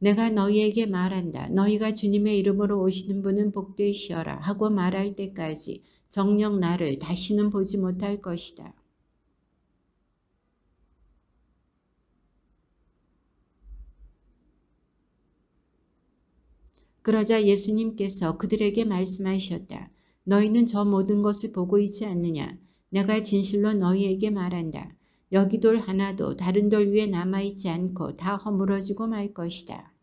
내가 너희에게 말한다. 너희가 주님의 이름으로 오시는 분은 복되시어라 하고 말할 때까지 정녕 나를 다시는 보지 못할 것이다. 그러자 예수님께서 그들에게 말씀하셨다. 너희는 저 모든 것을 보고 있지 않느냐. 내가 진실로 너희에게 말한다. 여기 돌 하나도 다른 돌 위에 남아있지 않고 다 허물어지고 말 것이다.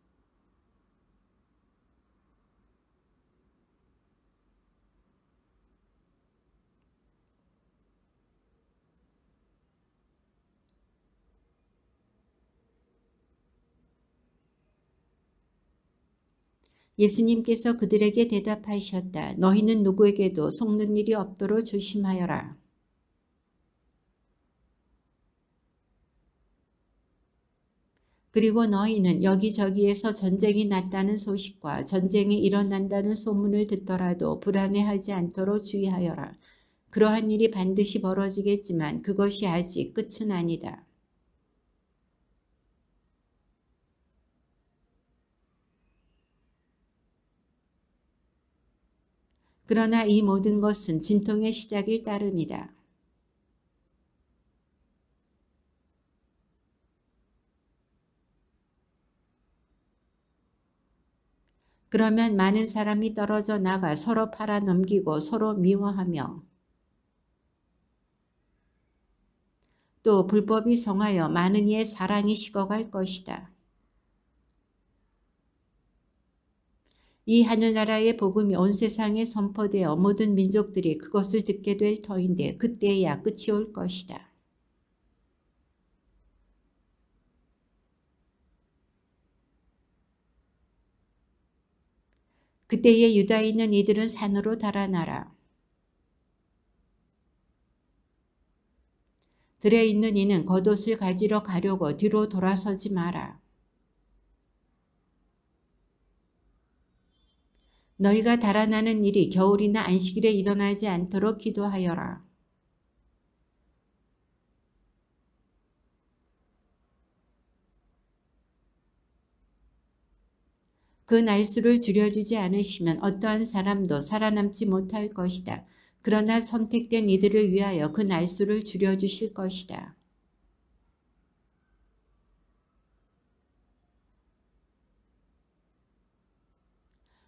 예수님께서 그들에게 대답하셨다. 너희는 누구에게도 속는 일이 없도록 조심하여라. 그리고 너희는 여기저기에서 전쟁이 났다는 소식과 전쟁이 일어난다는 소문을 듣더라도 불안해하지 않도록 주의하여라. 그러한 일이 반드시 벌어지겠지만 그것이 아직 끝은 아니다. 그러나 이 모든 것은 진통의 시작일 따름이다. 그러면 많은 사람이 떨어져 나가 서로 팔아넘기고 서로 미워하며 또 불법이 성하여 많은 이의 사랑이 식어갈 것이다. 이 하늘나라의 복음이 온 세상에 선포되어 모든 민족들이 그것을 듣게 될 터인데 그때야 끝이 올 것이다. 그때에 유다에 있는 이들은 산으로 달아나라. 들에 있는 이는 겉옷을 가지러 가려고 뒤로 돌아서지 마라. 너희가 달아나는 일이 겨울이나 안식일에 일어나지 않도록 기도하여라. 그 날수를 줄여주지 않으시면 어떠한 사람도 살아남지 못할 것이다. 그러나 선택된 이들을 위하여 그 날수를 줄여주실 것이다.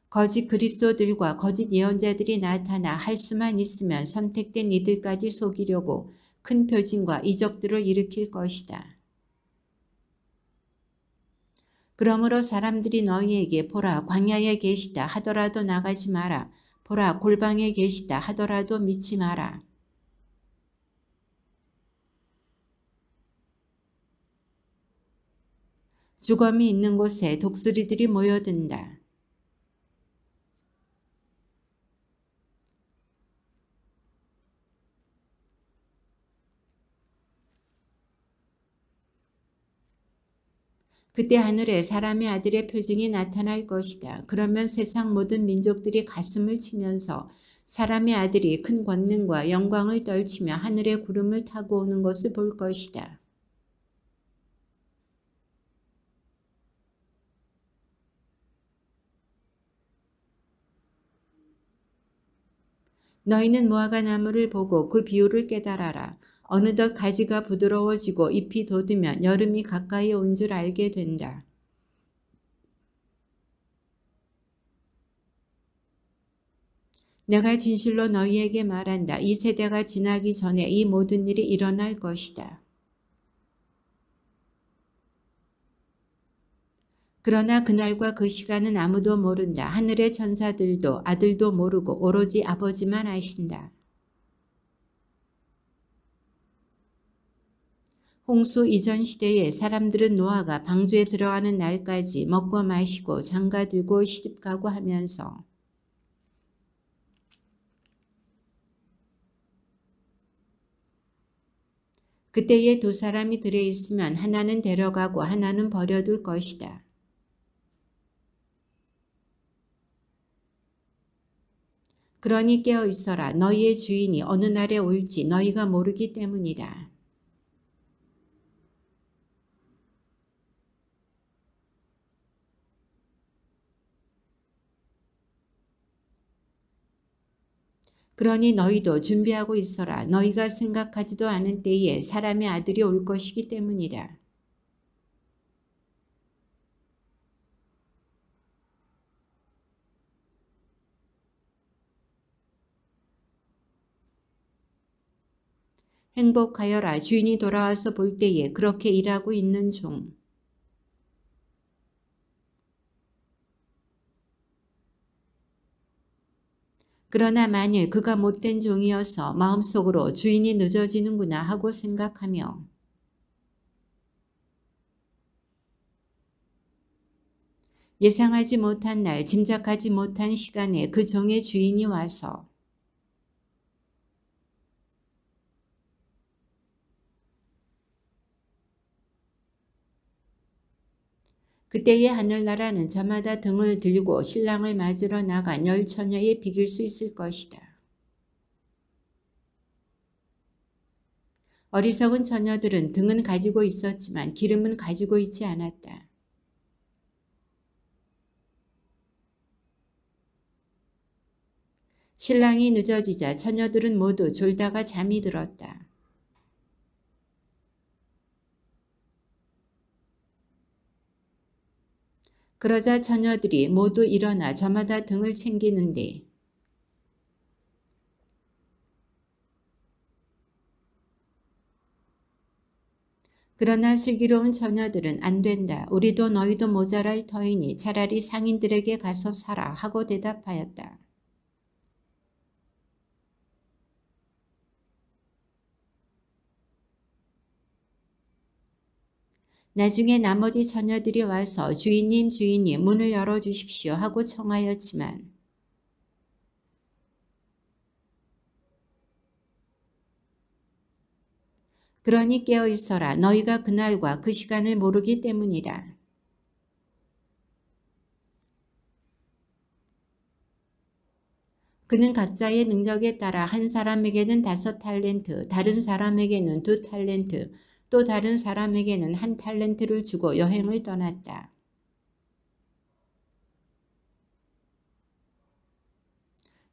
거짓 그리스도들과 거짓 예언자들이 나타나 할 수만 있으면 선택된 이들까지 속이려고 큰 표징과 이적들을 일으킬 것이다. 그러므로 사람들이 너희에게 보라 광야에 계시다 하더라도 나가지 마라. 보라 골방에 계시다 하더라도 믿지 마라. 죽음이 있는 곳에 독수리들이 모여든다. 그때 하늘에 사람의 아들의 표징이 나타날 것이다. 그러면 세상 모든 민족들이 가슴을 치면서 사람의 아들이 큰 권능과 영광을 떨치며 하늘의 구름을 타고 오는 것을 볼 것이다. 너희는 무화과 나무를 보고 그 비율을 깨달아라. 어느덧 가지가 부드러워지고 잎이 돋으면 여름이 가까이 온 줄 알게 된다. 내가 진실로 너희에게 말한다. 이 세대가 지나기 전에 이 모든 일이 일어날 것이다. 그러나 그날과 그 시간은 아무도 모른다. 하늘의 천사들도 아들도 모르고 오로지 아버지만 아신다. 홍수 이전 시대에 사람들은 노아가 방주에 들어가는 날까지 먹고 마시고 장가들고 시집가고 하면서 그때에 두 사람이 들에 있으면 하나는 데려가고 하나는 버려둘 것이다. 그러니 깨어 있어라. 너희의 주인이 어느 날에 올지 너희가 모르기 때문이다. 그러니 너희도 준비하고 있어라. 너희가 생각하지도 않은 때에 사람의 아들이 올 것이기 때문이다. 행복하여라. 주인이 돌아와서 볼 때에 그렇게 일하고 있는 종. 그러나 만일 그가 못된 종이어서 마음속으로 주인이 늦어지는구나 하고 생각하며 예상하지 못한 날, 짐작하지 못한 시간에 그 종의 주인이 와서 그때의 하늘나라는 저마다 등을 들고 신랑을 맞으러 나간 10처녀에 비길 수 있을 것이다. 어리석은 처녀들은 등은 가지고 있었지만 기름은 가지고 있지 않았다. 신랑이 늦어지자 처녀들은 모두 졸다가 잠이 들었다. 그러자 처녀들이 모두 일어나 저마다 등을 챙기는데 그러나 슬기로운 처녀들은 안 된다. 우리도 너희도 모자랄 터이니 차라리 상인들에게 가서 사라 하고 대답하였다. 나중에 나머지 처녀들이 와서 주인님 문을 열어주십시오 하고 청하였지만 그러니 깨어있어라. 너희가 그날과 그 시간을 모르기 때문이다. 그는 각자의 능력에 따라 한 사람에게는 5달란트, 다른 사람에게는 2달란트, 또 다른 사람에게는 1달란트를 주고 여행을 떠났다.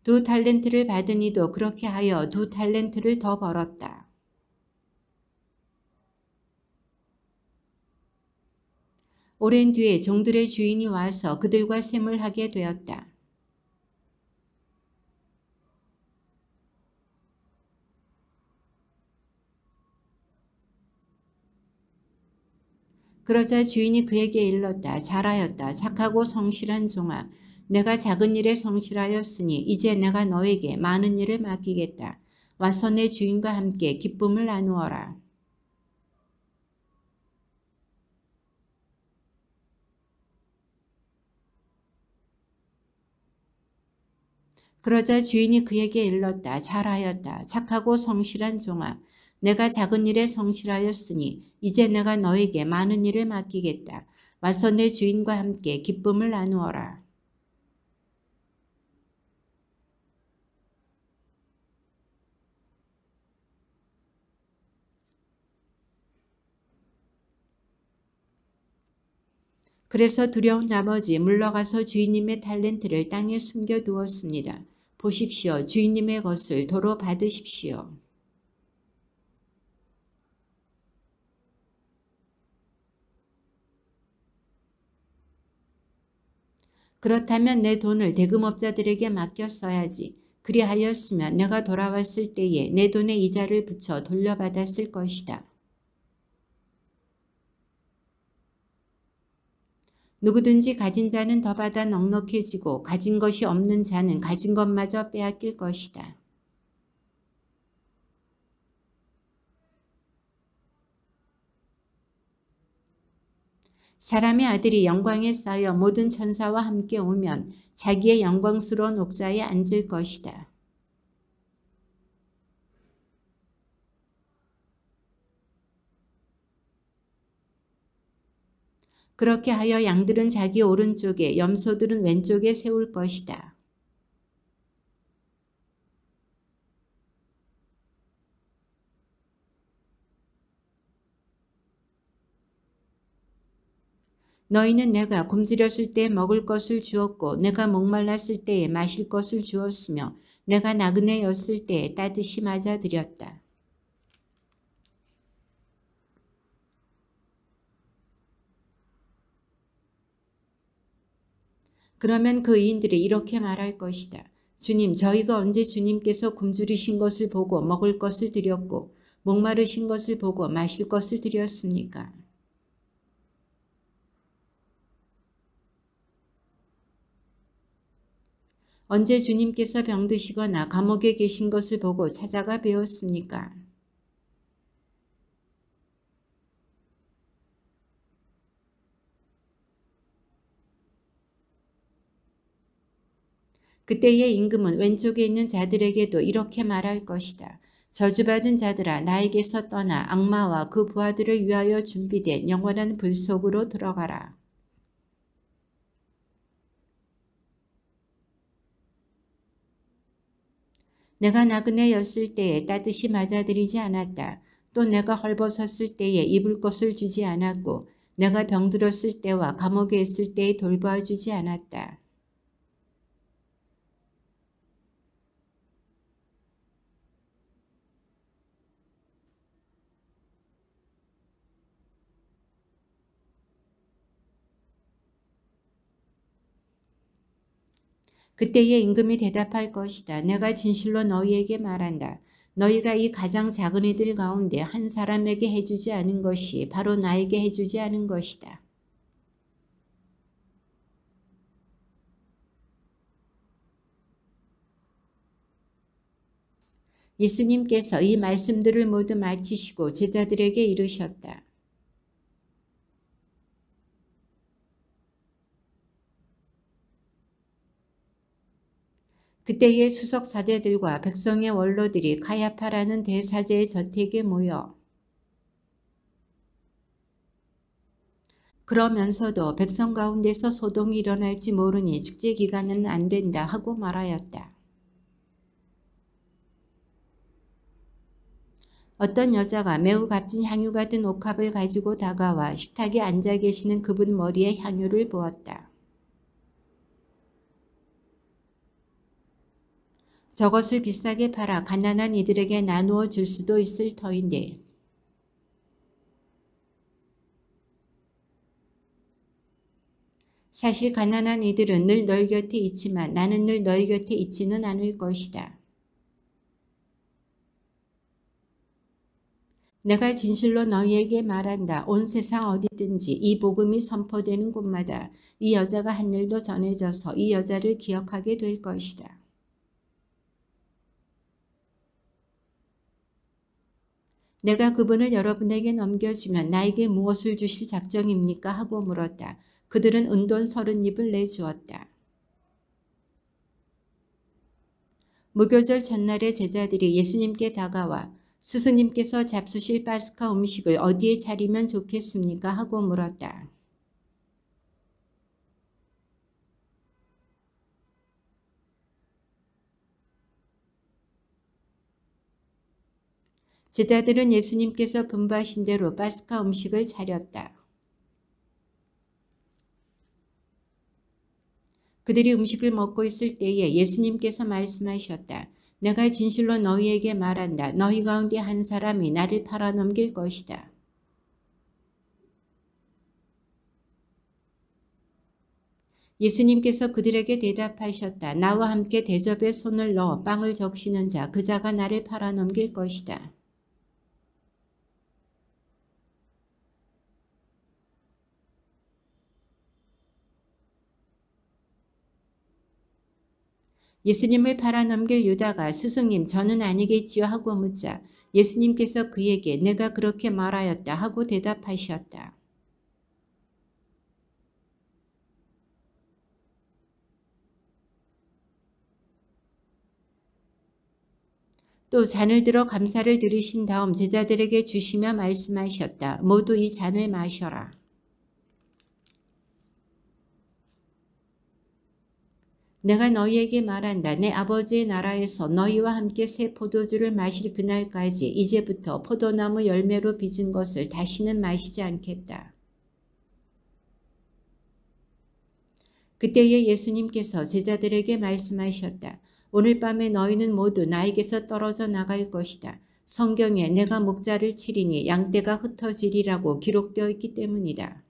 두 달란트를 받은 이도 그렇게 하여 2달란트를 더 벌었다. 오랜 뒤에 종들의 주인이 와서 그들과 셈을 하게 되었다. 그러자 주인이 그에게 일렀다. 잘하였다. 착하고 성실한 종아. 내가 작은 일에 성실하였으니 이제 내가 너에게 많은 일을 맡기겠다. 와서 내 주인과 함께 기쁨을 나누어라. 그러자 주인이 그에게 일렀다. 잘하였다. 착하고 성실한 종아. 내가 작은 일에 성실하였으니 이제 내가 너에게 많은 일을 맡기겠다. 와서 내 주인과 함께 기쁨을 나누어라. 그래서 두려운 나머지 물러가서 주인님의 달란트를 땅에 숨겨두었습니다. 보십시오. 주인님의 것을 도로 받으십시오. 그렇다면 내 돈을 대금업자들에게 맡겼어야지. 그리하였으면 내가 돌아왔을 때에 내 돈에 이자를 붙여 돌려받았을 것이다. 누구든지 가진 자는 더 받아 넉넉해지고 가진 것이 없는 자는 가진 것마저 빼앗길 것이다. 사람의 아들이 영광에 쌓여 모든 천사와 함께 오면 자기의 영광스러운 옥좌에 앉을 것이다. 그렇게 하여 양들은 자기 오른쪽에 염소들은 왼쪽에 세울 것이다. 너희는 내가 굶주렸을 때 먹을 것을 주었고 내가 목말랐을 때에 마실 것을 주었으며 내가 나그네였을 때에 따뜻이 맞아들였다. 그러면 그 의인들이 이렇게 말할 것이다. 주님, 저희가 언제 주님께서 굶주리신 것을 보고 먹을 것을 드렸고 목마르신 것을 보고 마실 것을 드렸습니까? 언제 주님께서 병드시거나 감옥에 계신 것을 보고 찾아가 배웠습니까? 그때의 임금은 왼쪽에 있는 자들에게도 이렇게 말할 것이다. 저주받은 자들아, 나에게서 떠나 악마와 그 부하들을 위하여 준비된 영원한 불 속으로 들어가라. 내가 나그네였을 때에 따뜻이 맞아들이지 않았다. 또 내가 헐벗었을 때에 입을 것을 주지 않았고 내가 병들었을 때와 감옥에 있을 때에 돌보아주지 않았다. 그때에 임금이 대답할 것이다. 내가 진실로 너희에게 말한다. 너희가 이 가장 작은 이들 가운데 한 사람에게 해주지 않은 것이 바로 나에게 해주지 않은 것이다. 예수님께서 이 말씀들을 모두 마치시고 제자들에게 이르셨다. 그때의 수석 사제들과 백성의 원로들이 가야파라는 대사제의 저택에 모여 그러면서도 백성 가운데서 소동이 일어날지 모르니 축제 기간은 안 된다 하고 말하였다. 어떤 여자가 매우 값진 향유 같은 옥합을 가지고 다가와 식탁에 앉아 계시는 그분 머리에 향유를 부었다. 저것을 비싸게 팔아 가난한 이들에게 나누어 줄 수도 있을 터인데 사실 가난한 이들은 늘 너희 곁에 있지만 나는 늘 너희 곁에 있지는 않을 것이다. 내가 진실로 너희에게 말한다. 온 세상 어디든지 이 복음이 선포되는 곳마다 이 여자가 한 일도 전해져서 이 여자를 기억하게 될 것이다. 내가 그분을 여러분에게 넘겨주면 나에게 무엇을 주실 작정입니까? 하고 물었다. 그들은 은돈 30입을 내주었다. 무교절 전날에 제자들이 예수님께 다가와 스승님께서 잡수실 파스카 음식을 어디에 차리면 좋겠습니까? 하고 물었다. 제자들은 예수님께서 분부하신 대로 파스카 음식을 차렸다. 그들이 음식을 먹고 있을 때에 예수님께서 말씀하셨다. 내가 진실로 너희에게 말한다. 너희 가운데 한 사람이 나를 팔아넘길 것이다. 예수님께서 그들에게 대답하셨다. 나와 함께 대접에 손을 넣어 빵을 적시는 자, 그 자가 나를 팔아넘길 것이다. 예수님을 팔아넘길 유다가 스승님 저는 아니겠지요 하고 묻자 예수님께서 그에게 내가 그렇게 말하였다 하고 대답하셨다. 또 잔을 들어 감사를 드리신 다음 제자들에게 주시며 말씀하셨다. 모두 이 잔을 마셔라. 내가 너희에게 말한다. 내 아버지의 나라에서 너희와 함께 새 포도주를 마실 그날까지 이제부터 포도나무 열매로 빚은 것을 다시는 마시지 않겠다. 그때에 예수님께서 제자들에게 말씀하셨다. 오늘 밤에 너희는 모두 나에게서 떨어져 나갈 것이다. 성경에 내가 목자를 치리니 양떼가 흩어지리라고 기록되어 있기 때문이다.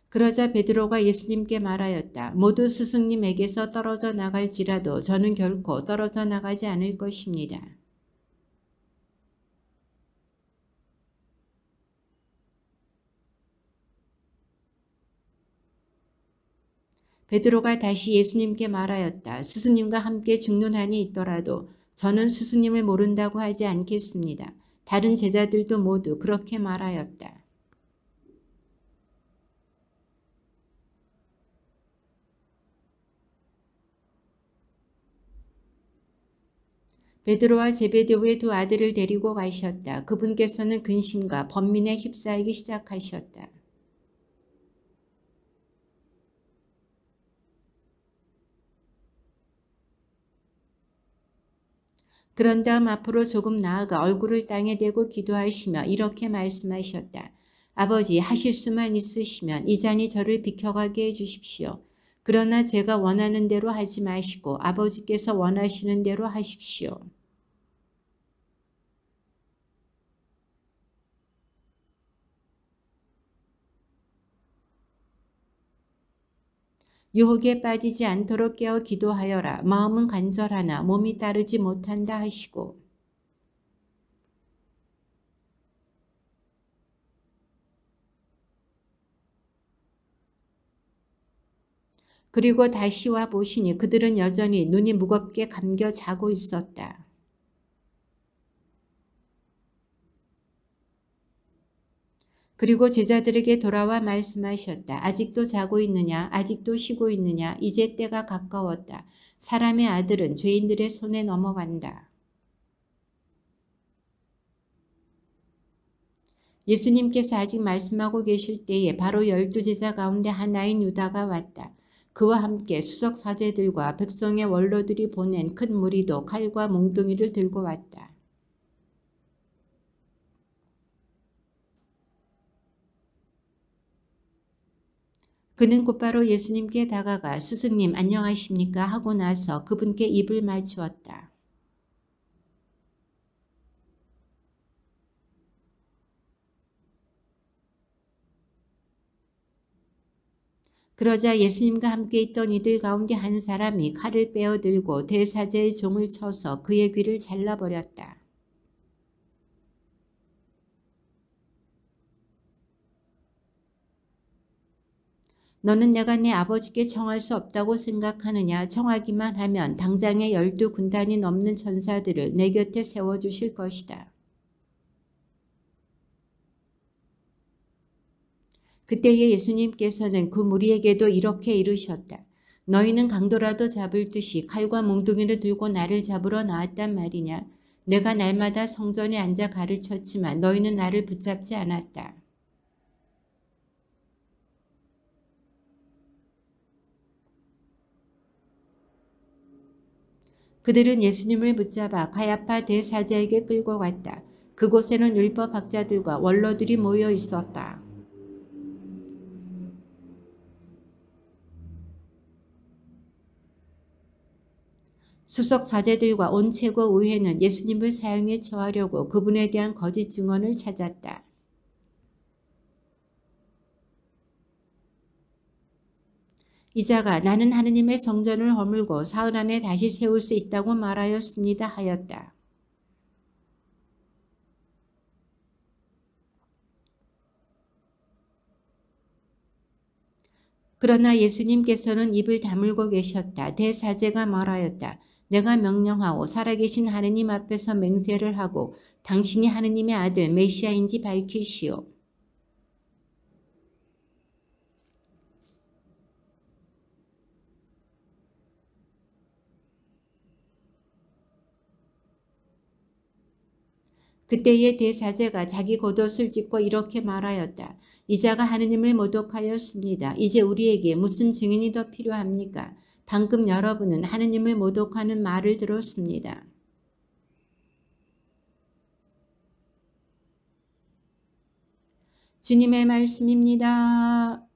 그러자 베드로가 예수님께 말하였다. 모두 스승님에게서 떨어져 나갈지라도 저는 결코 떨어져 나가지 않을 것입니다. 베드로가 다시 예수님께 말하였다. 스승님과 함께 죽는 한이 있더라도 저는 스승님을 모른다고 하지 않겠습니다. 다른 제자들도 모두 그렇게 말하였다. 베드로와 제베데오의 두 아들을 데리고 가셨다. 그분께서는 근심과 번민에 휩싸이기 시작하셨다. 그런 다음 앞으로 조금 나아가 얼굴을 땅에 대고 기도하시며 이렇게 말씀하셨다. 아버지, 하실 수만 있으시면 이 잔이 저를 비켜가게 해주십시오. 그러나 제가 원하는 대로 하지 마시고 아버지께서 원하시는 대로 하십시오. 유혹에 빠지지 않도록 깨어 기도하여라. 마음은 간절하나 몸이 따르지 못한다 하시고. 그리고 다시 와 보시니 그들은 여전히 눈이 무겁게 감겨 자고 있었다. 그리고 제자들에게 돌아와 말씀하셨다. 아직도 자고 있느냐? 아직도 쉬고 있느냐? 이제 때가 가까웠다. 사람의 아들은 죄인들의 손에 넘어간다. 예수님께서 아직 말씀하고 계실 때에 바로 12제자 가운데 하나인 유다가 왔다. 그와 함께 수석 사제들과 백성의 원로들이 보낸 큰 무리도 칼과 몽둥이를 들고 왔다. 그는 곧바로 예수님께 다가가 스승님 안녕하십니까 하고 나서 그분께 입을 맞추었다. 그러자 예수님과 함께 있던 이들 가운데 한 사람이 칼을 빼어들고 대사제의 종을 쳐서 그의 귀를 잘라버렸다. 너는 내가 내 아버지께 청할 수 없다고 생각하느냐? 청하기만 하면 당장에 12군단이 넘는 천사들을 내 곁에 세워주실 것이다. 그때에 예수님께서는 그 무리에게도 이렇게 이르셨다. 너희는 강도라도 잡을 듯이 칼과 몽둥이를 들고 나를 잡으러 나왔단 말이냐? 내가 날마다 성전에 앉아 가르쳤지만 너희는 나를 붙잡지 않았다. 그들은 예수님을 붙잡아 가야파 대사자에게 끌고 갔다. 그곳에는 율법학자들과 원로들이 모여 있었다. 수석 사제들과 온 최고 의회는 예수님을 사형에 처하려고 그분에 대한 거짓 증언을 찾았다. 이자가 나는 하느님의 성전을 허물고 사흘 안에 다시 세울 수 있다고 말하였습니다 하였다. 그러나 예수님께서는 입을 다물고 계셨다. 대사제가 말하였다. 내가 명령하고 살아계신 하느님 앞에서 맹세를 하고 당신이 하느님의 아들 메시아인지 밝히시오. 그때의 대사제가 자기 겉옷을 찢고 이렇게 말하였다. 이자가 하느님을 모독하였습니다. 이제 우리에게 무슨 증인이 더 필요합니까? 방금 여러분은 하느님을 모독하는 말을 들었습니다. 주님의 말씀입니다.